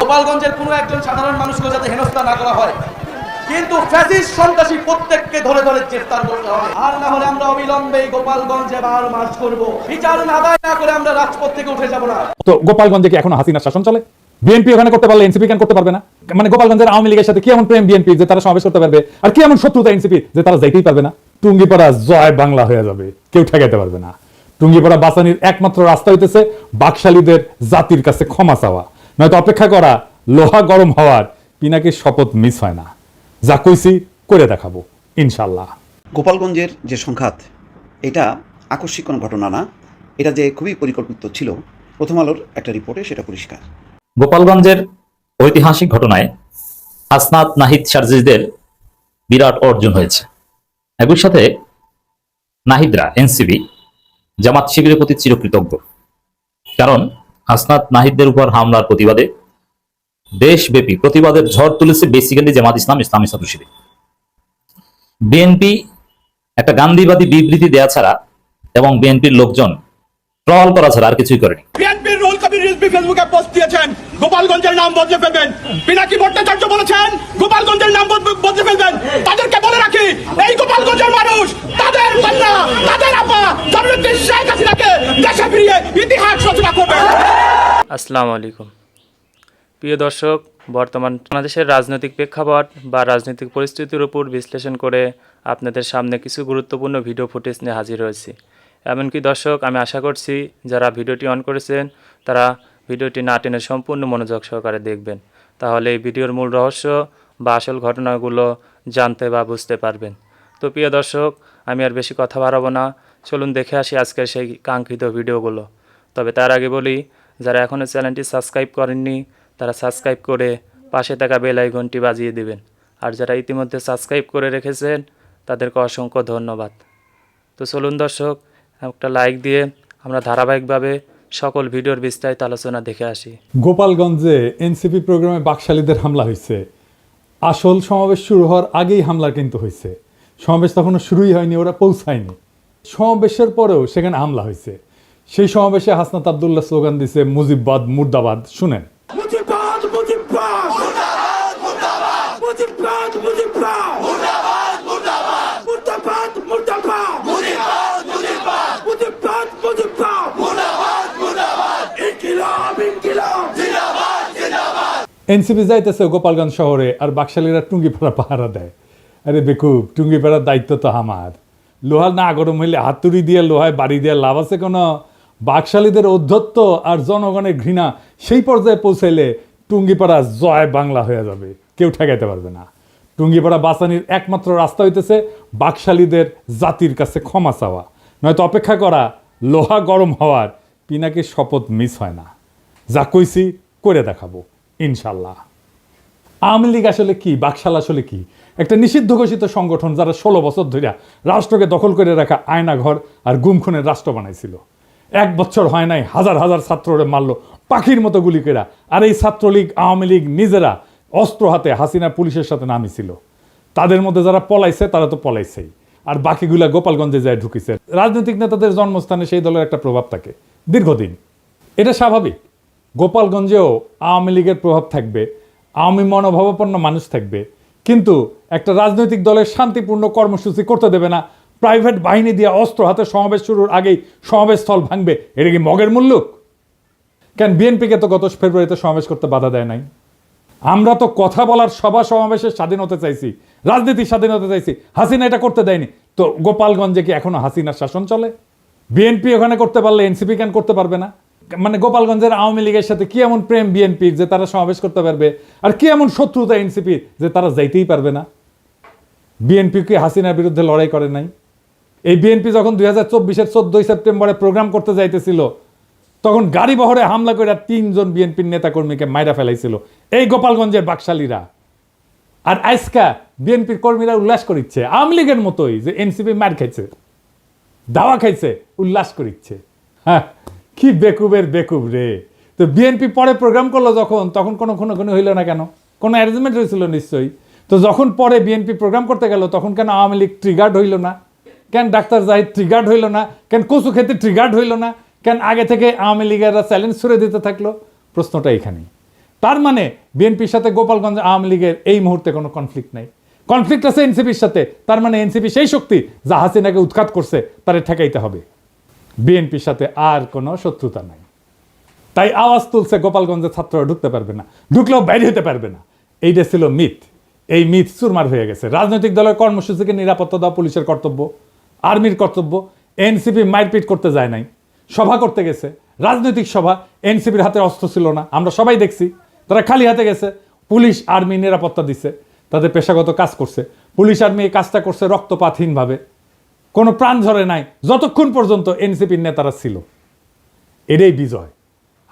গোপালগঞ্জের কোনো একজন সাধারণ মানুষকে যাতে হেনস্থা না করা হয়, কিন্তু ফ্যাসিস্ট সন্ত্রাসী প্রত্যেককে ধরে ধরে গ্রেফতার করতে হবে। আর না হলে আমরা অবিলম্বে গোপালগঞ্জে বার মার্চ করব। বিচার আদায় না করে আমরা রাজপথ থেকে উঠে যাব না। তো গোপালগঞ্জে কি এখনো হাসিনার শাসন চলে? বিএনপি ওখানে করতে পারলে এনসিপি কেন করতে পারবে না? মানে গোপালগঞ্জের আওয়ামী লীগের সাথে কি এমন প্রেম বিএনপি যে তারা সমাবেশ করতে পারবে, আর কি এমন শত্রুতা এনসিপি যে তারা যাইতেই পারবে না? টুঙ্গিপাড়া জয় বাংলা হয়ে যাবে, কেউ ঠেকাইতে পারবে না। টুঙ্গিপাড়া বাঁচানির একমাত্র রাস্তা হইতেছে বাকশালীদের জাতির কাছে ক্ষমা চাওয়া, নয়তো অপেক্ষা করা লোহা গরম হওয়ার পিনাকির শপথ মিস হয় না। যা কইছি করে দেখাবো ইনশাল্লাহ। গোপালগঞ্জের যে সংঘাত, এটা আকস্মিক কোনো ঘটনা না, এটা যে খুবই পরিকল্পিত ছিল, প্রথম আলোর একটা রিপোর্টে সেটা পরিষ্কার। গোপালগঞ্জের ঐতিহাসিক ঘটনায় হাসনাত নাহিদ সার্জিসদের বিরাট অর্জন হয়েছে। একই সাথে নাহিদরা এনসিবি জামাত শিবিরের প্রতি চিরকৃতজ্ঞ, কারণ হাসনাত নাহিদদের উপর হামলার প্রতিবাদে দেশব্যাপী প্রতিবাদের ঝড় তুলেছে বেসিক্যালি জামাত ইসলাম, ইসলামী ছাত্র শিবির। বিএনপি একটা গান্ধীবাদী বিবৃতি দেয়া ছাড়া এবং বিএনপির লোকজন ট্রল করা ছাড়া আর কিছুই করেনি। বিএনপির রুহুল কবির রিজভী ফেসবুকে পোস্ট দিয়েছেন, গোপালগঞ্জের নাম বদলে ফেলবেন। পিনাকি ভট্টাচার্য বলেছেন গোপালগঞ্জের নাম বদলে ফেলবেন। তাদেরকে বলে রাখি, এই গোপালগঞ্জের মানুষ তাদের কন্যা, তাদের আপা জননেত্রী শেখ হাসিনাকে দেশে ফিরিয়ে ইতিহাস রচনা করবে। আসসালামু আলাইকুম প্রিয় দর্শক, বর্তমান বাংলাদেশের রাজনৈতিক প্রেক্ষাপট বা রাজনৈতিক পরিস্থিতির উপর বিশ্লেষণ করে আপনাদের সামনে কিছু গুরুত্বপূর্ণ ভিডিও ফুটেজ নিয়ে হাজির হয়েছি। এমনকি দর্শক, আমি আশা করছি যারা ভিডিওটি অন করেছেন তারা ভিডিওটি না টেনে সম্পূর্ণ মনোযোগ সহকারে দেখবেন, তাহলে এই ভিডিওর মূল রহস্য বা আসল ঘটনাগুলো জানতে বা বুঝতে পারবেন। তো প্রিয় দর্শক, আমি আর বেশি কথা বাড়াবো না, চলুন দেখে আসি আজকের সেই কাঙ্ক্ষিত ভিডিওগুলো। তবে তার আগে বলি, যারা এখনও চ্যানেলটি সাবস্ক্রাইব করেননি তারা সাবস্ক্রাইব করে পাশে থাকা বেল আইকনটি বাজিয়ে দিবেন, আর যারা ইতিমধ্যে সাবস্ক্রাইব করে রেখেছেন তাদেরকে অসংখ্য ধন্যবাদ। তো চলুন দর্শক, একটা লাইক দিয়ে আমরা ধারাবাহিকভাবে সকল ভিডিওর বিস্তারিত আলোচনা দেখে আসি। গোপালগঞ্জে এনসিপি প্রোগ্রামে বাকশালীদের হামলা হয়েছে। আসল সমাবেশ শুরু হওয়ার আগেই হামলা কিন্তু হয়েছে। সমাবেশ তখনও শুরুই হয়নি, ওরা পৌঁছায়নি। সমাবেশের পরেও সেখানে হামলা হয়েছে। সেই সমাবেশে হাসনাত আব্দুল্লাহ স্লোগান দিছে মুজিববাদ মুর্দাবাদ। শুনেন। মুজিববাদ মুজিববাদ মুর্দাবাদ মুর্দাবাদ মুজিববাদ মুজিববাদ মুর্দাবাদ মুর্দাবাদ মুর্দাবাদ মুর্দাবাদ মুজিববাদ মুজিববাদ মুজিববাদ মুজিববাদ মুর্দাবাদ মুর্দাবাদ ইনকিলাব ইনকিলাব জিন্দাবাদ জিন্দাবাদ। এনসিপি যাইতেছে গোপালগঞ্জ শহরে, আর বাকশালীরা টুঙ্গিপাড়া পাহারা দেয়। আরে বেকুব, টুঙ্গিপাড়ার দায়িত্ব তো আমার। লোহা না গরম হইলে হাতুড়ি দিয়ে লোহায় বাড়ি দেওয়ার লাভ আছে কোনো? বাকশালীদের ঔদ্ধত্য আর জনগণের ঘৃণা সেই পর্যায়ে পৌঁছাইলে টুঙ্গিপাড়া জয় বাংলা হয়ে যাবে, কেউ ঠেকাইতে পারবে না। টুঙ্গিপাড়া বাঁচানির একমাত্র রাস্তা হইতেছে বাকশালীদের জাতির কাছে ক্ষমা চাওয়া, নয়তো অপেক্ষা করা লোহা গরম হওয়ার পিনাকির শপথ মিস হয় না। যা কইছি করে দেখাবো ইনশাল্লাহ। আওয়ামী লীগ আসলে কি, বাকশাল আসলে কি? একটা নিষিদ্ধ ঘোষিত সংগঠন যারা 16 বছর ধরে রাষ্ট্রকে দখল করে রাখা আয়নাঘর আর গুমখুনের রাষ্ট্র বানাইছিল। 1 বছর হয় নাই হাজার হাজার ছাত্ররে মারলো পাখির মতো গুলি কেরা। আর এই ছাত্রলীগ আওয়ামী লীগ নিজেরা অস্ত্র হাতে হাসিনা পুলিশের সাথে নামিছিল। তাদের মধ্যে যারা পলাইছে তারা তো পলাইছেই, আর বাকিগুলা গোপালগঞ্জে যায় ঢুকিছে। রাজনৈতিক নেতাদের জন্মস্থানে সেই দলের একটা প্রভাব থাকে দীর্ঘদিন, এটা স্বাভাবিক। গোপালগঞ্জেও আওয়ামী লীগের প্রভাব থাকবে, আওয়ামী মনোভাবাপন্ন মানুষ থাকবে, কিন্তু একটা রাজনৈতিক দলের শান্তিপূর্ণ কর্মসূচি করতে দেবে না। প্রাইভেট বাহিনী দিয়ে অস্ত্র হাতে সমাবেশ শুরুর আগেই সমাবেশ স্থল ভাঙবে, এটা কি মগের মুল্লুক? কেন বিএনপিকে তো গত ফেব্রুয়ারিতে সমাবেশ করতে বাধা দেয় নাই? আমরা তো কথা বলার সভা সমাবেশের স্বাধীনতা চাইছি, রাজনীতির স্বাধীনতা চাইছি, হাসিনা এটা করতে দেয়নি। তো গোপালগঞ্জে কি এখনো হাসিনার শাসন চলে? বিএনপি ওখানে করতে পারলে এনসিপি কেন করতে পারবে না? মানে গোপালগঞ্জের আওয়ামী লীগের সাথে কি এমন প্রেম বিএনপির যে তারা সমাবেশ করতে পারবে, আর কি এমন শত্রুতা এনসিপির যে তারা যাইতেই পারবে না? বিএনপি কি হাসিনার বিরুদ্ধে লড়াই করে নাই? এই বিএনপি যখন 2024-এর 14 সেপ্টেম্বরে প্রোগ্রাম করতে যাইতেছিল, তখন গাড়ি বহরে হামলা করে 3 জন বিএনপির নেতাকর্মীকে মাইরা ফেলাইছিল এই গোপালগঞ্জের বাকশালীরা। আর আজকা বিএনপির কর্মীরা উল্লাস করিচ্ছে আওয়ামী লীগের মতোই, যে এনসিপি মার খাইছে, দাওয়া খাইছে, উল্লাস করিচ্ছে। হ্যাঁ, কি বেকুবের বেকুব রে। তো বিএনপি পরে প্রোগ্রাম করলো যখন, তখন কোনো হইল না কেন? কোনো অ্যারেঞ্জমেন্ট হয়েছিল নিশ্চয়ই। তো যখন পরে বিএনপি প্রোগ্রাম করতে গেল, তখন কেন আওয়ামী লীগ ট্রিগার্ড হইল না? কেন ডাক্তার জাহিদ ট্রিগার্ড হইল না? কেন কচু খেতে ট্রিগার্ড হইল না? কেন আগে থেকে আওয়ামী লীগেরা চ্যালেঞ্জ ছুড়ে দিতে থাকলো? প্রশ্নটা এখানেই। তার মানে বিএনপির সাথে গোপালগঞ্জ আওয়ামী লীগের এই মুহূর্তে কোনো কনফ্লিক্ট নাই, কনফ্লিক্ট আছে এনসিপির সাথে। তার মানে এনসিপি সেই শক্তি যা হাসিনাকে উৎখাত করছে তারে ঠেকাইতে হবে। বিএনপির সাথে আর কোনো শত্রুতা নাই। তাই আওয়াজ তুলছে গোপালগঞ্জের ছাত্ররা ঢুকতে পারবে না, ঢুকলেও বাইরে হতে পারবে না। এইটা ছিল মিথ। এই মিথ চুরমার হয়ে গেছে। রাজনৈতিক দলের কর্মসূচিকে নিরাপত্তা দেওয়া পুলিশের কর্তব্য, আর্মির কর্তব্য। এনসিপি মারপিট করতে যায় নাই, সভা করতে গেছে, রাজনৈতিক সভা। এনসিপির হাতে অস্ত্র ছিল না, আমরা সবাই দেখছি। তারা খালি হাতে গেছে, পুলিশ আর্মি নিরাপত্তা দিচ্ছে, তাদের পেশাগত কাজ করছে। পুলিশ আর্মি এই কাজটা করছে রক্তপাতহীনভাবে, কোনো প্রাণ ঝরে নাই যতক্ষণ পর্যন্ত এনসিপির নেতারা ছিল। এটাই বিজয়,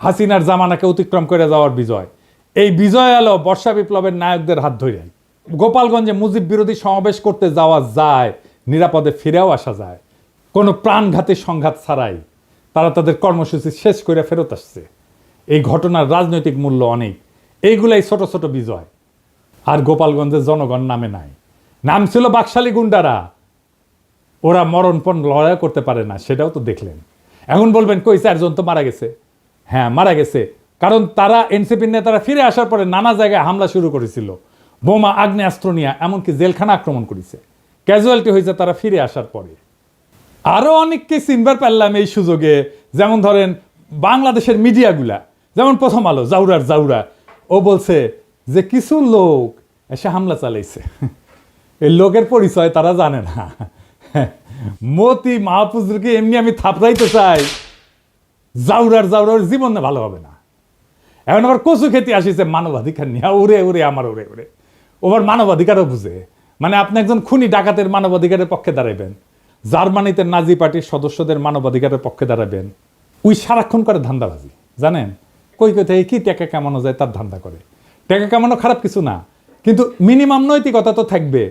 হাসিনার জামানাকে অতিক্রম করে যাওয়ার বিজয়। এই বিজয় এলো বর্ষা বিপ্লবের নায়কদের হাত ধরে। গোপালগঞ্জে মুজিব বিরোধী সমাবেশ করতে যাওয়া যায়, নিরাপদে ফিরেও আসা যায়, কোনো প্রাণঘাতী সংঘাত ছাড়াই। তারা তাদের কর্মসূচি শেষ করে ফেরত আসছে। এই ঘটনার রাজনৈতিক মূল্য অনেক। এইগুলাই ছোট ছোট বিজয়। আর গোপালগঞ্জের জনগণ নামে নাই, নাম ছিল বাকশালী গুন্ডারা। ওরা মরণপণ লড়াই করতে পারে না, সেটাও তো দেখলেন। এখন বলবেন কই 4 জন তো মারা গেছে। হ্যাঁ মারা গেছে, কারণ তারা এনসিপির নেতারা ফিরে আসার পরে নানা জায়গায় হামলা শুরু করেছিল, বোমা আগ্নেয়াস্ত্র নিয়ে, এমনকি জেলখানা আক্রমণ করেছে। ক্যাজুয়ালিটি হয়েছে তারা ফিরে আসার পরে। আরও অনেককে চিনবার পারলাম এই সুযোগে। যেমন ধরেন বাংলাদেশের মিডিয়াগুলা, যেমন প্রথম আলো, জাউরার জাউরা, ও বলছে যে কিছু লোক এসে হামলা চালাইছে। এই লোকের পরিচয় তারা জানে না। মতি মাহফুজকে এমনি আমি থাপড়াইতে চাই, জাউরার জীবনে ভালো হবে না। এখন আবার কচু খেতে আসিছে মানবাধিকার নিয়ে, ওরে ওরে আমার ওরে ওরে। ওবার মানবাধিকারও বুঝে, মানে আপনি একজন খুনি ডাকাতের মানবাধিকারের পক্ষে দাঁড়াইবেন, জার্মানিতে নাজি পার্টির সদস্যদের মানবাধিকারের পক্ষে দাঁড়াবেন। ওই সারাক্ষণ করে ধান্দাবাজি, জানেন কই থেকে কি টাকা কামানো যায় তার ধান্দা করে। টাকা কামানো খারাপ কিছু না, কিন্তু মিনিমাম নৈতিকতা তো থাকবে।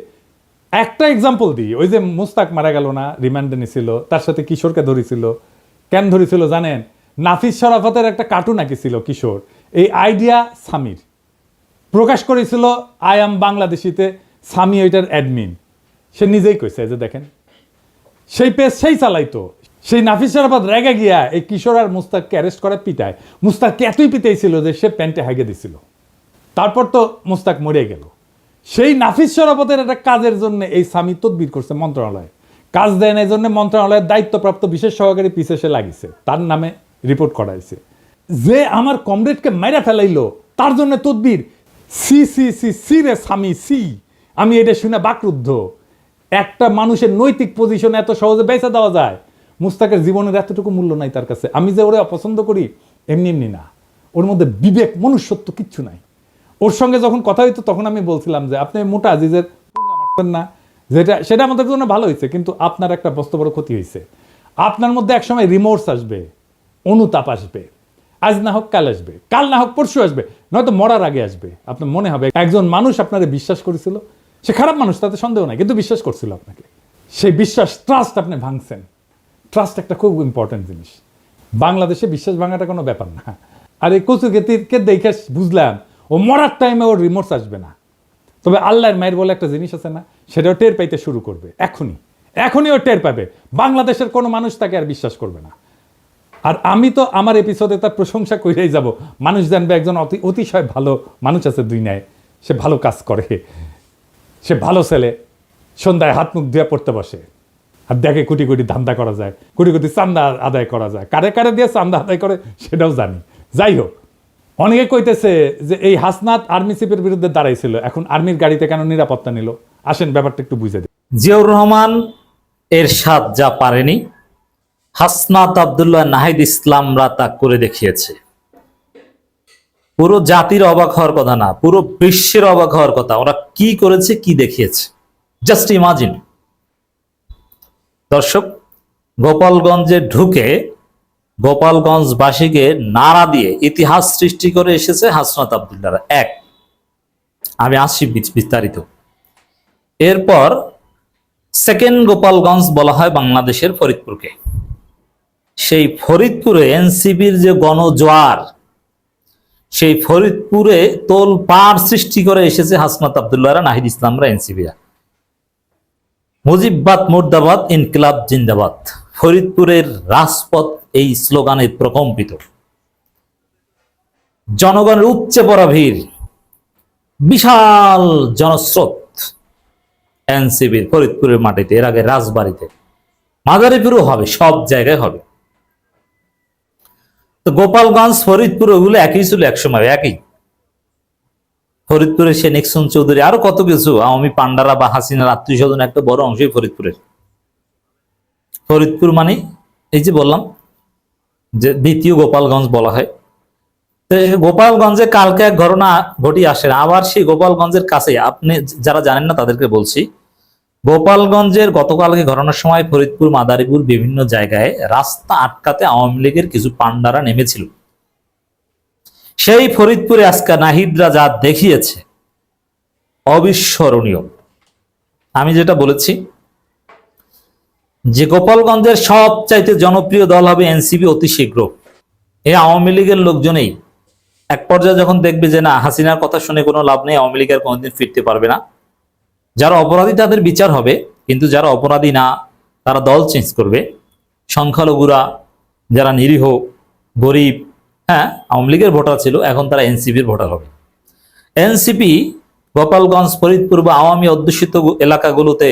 একটা এক্সাম্পল দিই, ওই যে মুস্তাক মারা গেল না, রিমান্ডে নিছিল, তার সাথে কিশোরকে ধরেছিল। কেন ধরেছিল জানেন? নাফিস শরাফতের একটা কার্টুন আঁকিছিল কিশোর, এই আইডিয়া সামির প্রকাশ করেছিল আই এম বাংলাদেশিতে। সামি ওইটার অ্যাডমিন, সে নিজেই কইছে যে দেখেন সেই পেজ সেই চালাইতো। সেই নাফিস শরাফত রেগে গিয়া এই কিশোর আর মুস্তাককে অ্যারেস্ট করে পিটায়। মুস্তাককে এতই পিটাইছিল যে সে প্যান্টে হাগে দিছিল। তারপর তো মুস্তাক মরে গেল। সেই নাফিস শরাফতের একটা কাজের জন্য এই সামি তদবির করছে মন্ত্রণালয়ে, কাজ দেয় না, এই জন্য মন্ত্রণালয়ের দায়িত্বপ্রাপ্ত বিশেষ সহকারী পিছে সে লাগিছে, তার নামে রিপোর্ট করা হয়েছে। যে আমার কমরেডকে মেরে ফেলাইলো তার জন্য তদবির। সি সি সি সি রে সামি সি। আমি এটা শুনে বাকরুদ্ধ। একটা মানুষের নৈতিক পজিশন এত সহজে বেঁচে দেওয়া যায়? মুস্তাকের জীবনের এতটুকু মূল্য নাই তার কাছে। আমি যে ওরে অপছন্দ করি এমনি এমনি না, ওর মধ্যে বিবেক মনুষ্যত্ব কিচ্ছু নাই। ওর সঙ্গে যখন কথা হইতো তখন আমি বলছিলাম যে আপনি মোটা আজিজের মারছেন না, সেটা আমাদের জন্য ভালো হয়েছে, কিন্তু আপনার একটা বস্ত বড় ক্ষতি হয়েছে। আপনার মধ্যে একসময় রিমোর্স আসবে, অনুতাপ আসবে। আজ না হোক কাল আসবে, কাল না হোক পরশু আসবে, নয়তো মরার আগে আসবে। আপনার মনে হবে একজন মানুষ আপনারে বিশ্বাস করেছিল, সে খারাপ মানুষ তাতে সন্দেহ নাই, কিন্তু বিশ্বাস করছিল আপনাকে। সেই বিশ্বাস, ট্রাস্ট আপনি ভাঙছেন। ট্রাস্ট একটা খুব ইম্পর্টেন্ট জিনিস। বাংলাদেশে বিশ্বাস ভাঙাটা কোনো ব্যাপার না। আর এই কচুকে দেখে বুঝলাম ও মরার টাইমে ওর রিমোর্স আসবে না। তবে আল্লাহর মায়ের বলে একটা জিনিস আছে না, সেটাও টের পাইতে শুরু করবে এখনই ও টের পাবে। বাংলাদেশের কোনো মানুষ তাকে আর বিশ্বাস করবে না। আর আমি তো আমার এপিসোডে তার প্রশংসা করেই যাব। মানুষ জানবে একজন অতিশয় ভালো মানুষ আছে দুনিয়ায়, সে ভালো কাজ করে, সে ভালো ছেলে, সন্ধ্যায় হাত মুখ ধুয়ে পড়তে বসে, আর দেখে কোটি কোটি ধান্দা করা যায়, কোটি কোটি চান্দা আদায় করা যায়। কারে কারে দিয়ে চান্দা আদায় করে সেটাও জানি। যাই হোক, অনেকে কইতেছে যে এই হাসনাত আর্মি চিফের বিরুদ্ধে দাঁড়াইছিল, এখন আর্মির গাড়িতে কেন নিরাপত্তা নিল? আসেন ব্যাপারটা একটু বুঝে দিই। জিয়াউর রহমান এরশাদ যা পারেনি, হাসনাত আব্দুল্লাহ নাহিদ ইসলামরা তা করে দেখিয়েছে। পুরো জাতির অবাক হওয়ার কথা না, পুরো বিশ্বের অবাক হওয়ার কথা। ওরা কি করেছে, কি দেখিয়েছে, জাস্ট ইমাজিন। দর্শক, গোপালগঞ্জে ঢুকে গোপালগঞ্জবাসীকে নাড়া দিয়ে ইতিহাস সৃষ্টি করে এসেছে হাসনাত আব্দুল্লাহরা। আমি আসছি বিস্তারিত। এরপর সেকেন্ড গোপালগঞ্জ বলা হয় বাংলাদেশের ফরিদপুরকে। সেই ফরিদপুরে এনসিপির যে গণজোয়ার, সেই ফরিদপুরে তোলপাড় সৃষ্টি করে এসেছে হাসনাত আব্দুল্লাহরা, নাহিদ ইসলামরা, এনসিপিরা। মুজিববাদ মুর্দাবাদ, ইনকিলাব জিন্দাবাদ। ফরিদপুরের রাজপথ এই স্লোগানে প্রকম্পিত। জনগণের উপচে পড়া ভিড়, বিশাল জনস্রোত এনসিবির ফরিদপুরের মাটিতে, এর আগে রাজবাড়িতে, মাদারীপুরও হবে, সব জায়গায় হবে। তো গোপালগঞ্জ, ফরিদপুর ওগুলো একই ছিল একসময়, একই। ফরিদপুরে সে নিক্সন চৌধুরী, আরো কত কিছু আওয়ামী পান্ডারা বা হাসিনার আত্মীয় স্বজন একটা বড় অংশই ফরিদপুরের। ফরিদপুর মানে এই যে বললাম যে দ্বিতীয় গোপালগঞ্জ বলা হয়। তো গোপালগঞ্জে কালকে এক ঘটনা ঘটি আসে, আবার সেই গোপালগঞ্জের কাছে, আপনি যারা জানেন না তাদেরকে বলছি, গোপালগঞ্জের গতকালকে ঘটনার সময় ফরিদপুর, মাদারীপুর বিভিন্ন জায়গায় রাস্তা আটকাতে আওয়ামী লীগের কিছু পান্ডারা নেমেছিল। সেই ফরিদপুরে আজকে নাহিদরা যা দেখিয়েছে অবিস্মরণীয়। আমি যেটা বলেছি যে গোপালগঞ্জের সবচাইতে জনপ্রিয় দল হবে এনসিপি অতি শীঘ্র। এই আওয়ামী লীগের লোকজনেই এক পর্যায়ে যখন দেখবে যে না, হাসিনার কথা শুনে কোনো লাভ নেই, আওয়ামী লীগ আর কোনোদিন ফিরতে পারবে না, যারা অপরাধী তাদের বিচার হবে, কিন্তু যারা অপরাধী না তারা দল চেঞ্জ করবে। সংখ্যালঘুরা, যারা নিরীহ গরিব, হ্যাঁ আওয়ামী লীগের ভোটার ছিল, এখন তারা এনসিপির ভোটার হবে। এনসিপি গোপালগঞ্জ, ফরিদপুর বা আওয়ামী অধ্যুষিত এলাকাগুলোতে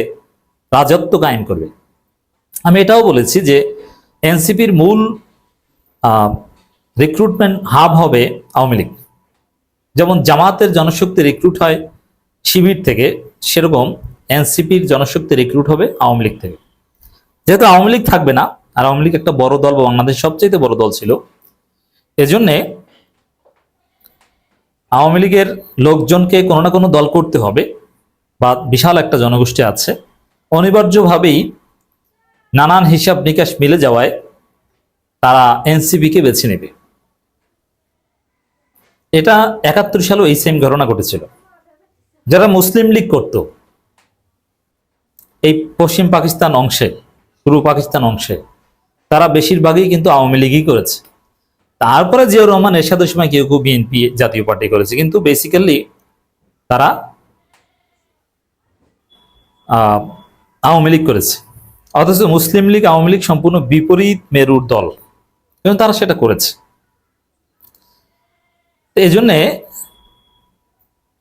রাজত্ব কায়েম করবে। আমি এটাও বলেছি যে এনসিপির মূল রিক্রুটমেন্ট হাব হবে আওয়ামী লীগ। যেমন জামাতের জনশক্তি রিক্রুট হয় শিবির থেকে, সেরকম এনসিপির জনশক্তি রিক্রুট হবে আওয়ামী লীগ থেকে। যেহেতু আওয়ামী লীগ থাকবে না, আর আওয়ামী লীগ একটা বড় দল, বাংলাদেশ সবচেয়ে বড় দল ছিল, এজন্যে আওয়ামী লীগের লোকজনকে কোনো না কোনো দল করতে হবে, বা বিশাল একটা জনগোষ্ঠী আছে, অনিবার্যভাবেই নানান হিসাব নিকাশ মিলে যাওয়ায় তারা এনসিপিকে বেছে নেবে। এটা ৭১ সালেও এই সেম ঘটনা ঘটেছিল। যারা মুসলিম লীগ করত এই পশ্চিম পাকিস্তান অংশে, পূর্ব পাকিস্তান অংশে, তারা বেশিরভাগই কিন্তু আওয়ামী লীগই করেছে। তারপরে জিয়াউর রহমান এরশাদের সময় কেউ কেউ বিএনপি জাতীয় পার্টি করেছে, কিন্তু বেসিক্যালি তারা আওয়ামী লীগ করেছে। অথচ মুসলিম লীগ আওয়ামী লীগ সম্পূর্ণ বিপরীত মেরুর দল, এবং তারা সেটা করেছে। এই জন্যে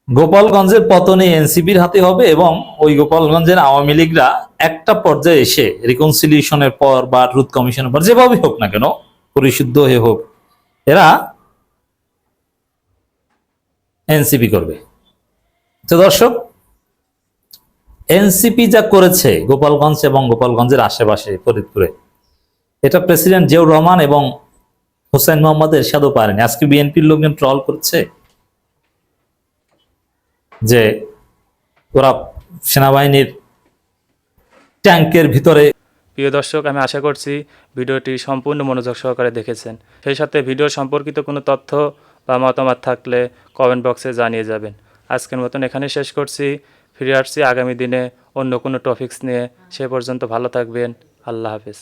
গোপালগঞ্জের পতনে এনসিপির হাতে হবে, এবং ওই গোপালগঞ্জের আওয়ামী লীগরা একটা পর্যায়ে এসে রিকনসিলিয়েশনের পর বা ট্রুথ কমিশনের পর, যেভাবে হোক না কেন, পরিশুদ্ধ হয়ে হোক, এরা এনসিপি করবে। তো দর্শক, এনসিপি যা করেছে গোপালগঞ্জ এবং গোপালগঞ্জের আশেপাশে ফরিদপুরে, এটা প্রেসিডেন্ট জিয়াউর রহমান এবং হোসেন মোহাম্মদ এরশাদও পারেনি। আজকে বিএনপির লোকজন ট্রল করছে যে ওরা সেনাবাহিনীর ট্যাঙ্কের ভিতরে। প্রিয় দর্শক, আমি আশা করছি ভিডিওটি সম্পূর্ণ মনোযোগ সহকারে দেখেছেন। সেই সাথে ভিডিও সম্পর্কিত কোনো তথ্য বা মতামত থাকলে কমেন্ট বক্সে জানিয়ে যাবেন। আজকের মতন এখানে শেষ করছি। ফিরে আসছি আগামী দিনে অন্য কোনো টপিকস নিয়ে। সে পর্যন্ত ভালো থাকবেন। আল্লাহ হাফেজ।